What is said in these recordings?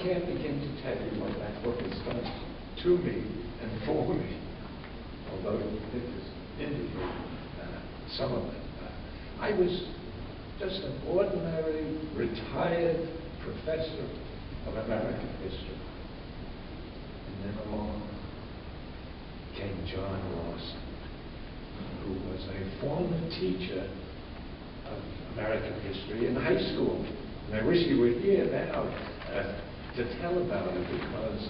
can't begin to tell you what that book has done to me and for me, although it has indicated some of it. I was just an ordinary, retired professor of American history. And then along came John Lawson, who was a former teacher of American history in high school. And I wish he were here now to tell about it, because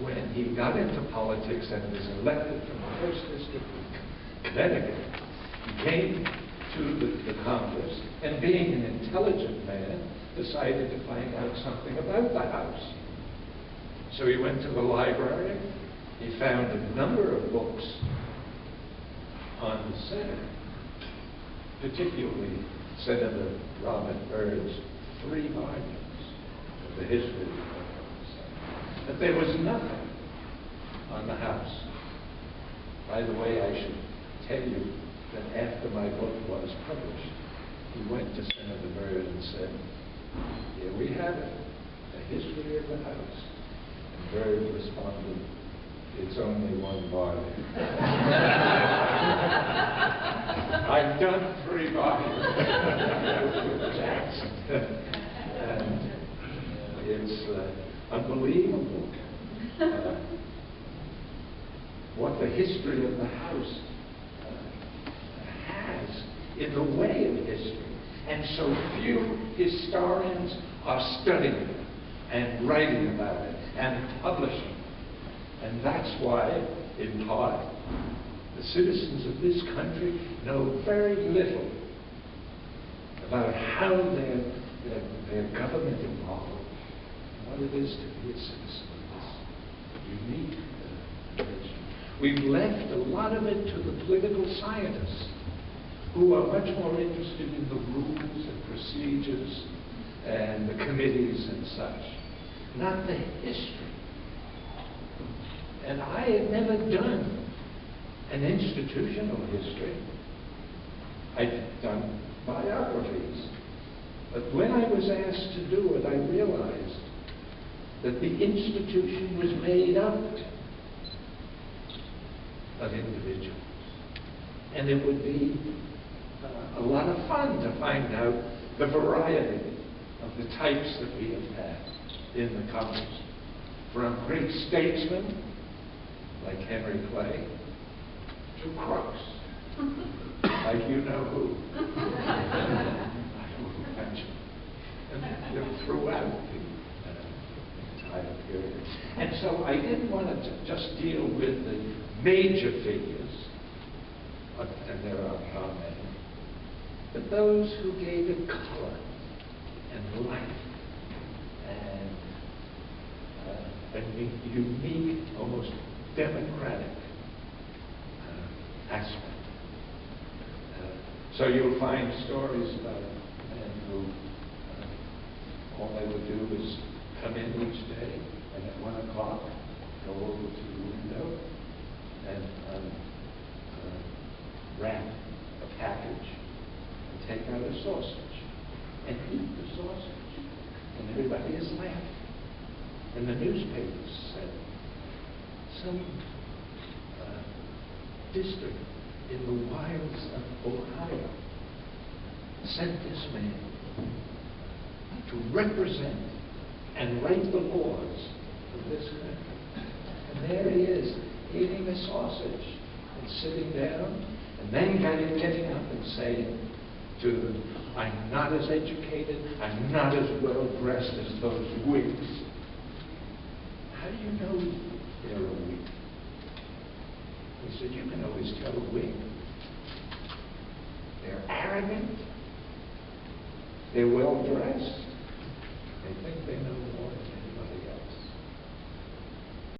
when he got into politics and was elected from the 1st District of Connecticut, he came to the Congress, and being an intelligent man, decided to find out something about the House. So he went to the library. He found a number of books on the Senate, particularly Senator Robert Byrd's 3 volumes of the history of the Senate. But there was nothing on the House. By the way, I should tell you that after my book was published, he went to Senator Byrd and said, "Here we have it, the history of the House." And Byrd responded, "It's only 1 volume." I've done 3 volumes with Jackson. And it's unbelievable what the history of the House has in the way of history. And so few historians are studying it and writing about it and publishing. And that's why, in part, the citizens of this country know very little about how their government evolved, and what it is to be a citizen of this unique nation. We've left a lot of it to the political scientists, who are much more interested in the rules and procedures and the committees and such, not the history. And I had never done an institutional history. I'd done biographies. But when I was asked to do it, I realized that the institution was made up of individuals. And it would be a lot of fun to find out the variety of the types that we have had in the Congress. From great statesmen like Henry Clay to crooks like you know who. I won't mention. And throughout the entire period. And so I didn't want to just deal with the major figures, and there are many, but those who gave it color and life and a unique, almost democratic aspect. So you'll find stories about men who all they would do is come in each day and at 1 o'clock go over to the window and wrap a package and take out a sausage and eat the sausage. And everybody is laughing. And the newspapers said some district in the wilds of Ohio sent this man to represent and write the laws of this country. And there he is, eating a sausage and sitting down, and then getting up and saying to them, "I'm not as educated, I'm not as well-dressed as those Whigs." How do you know they're a Whig? He said, "You can always tell a Whig. They're arrogant, they're well-dressed,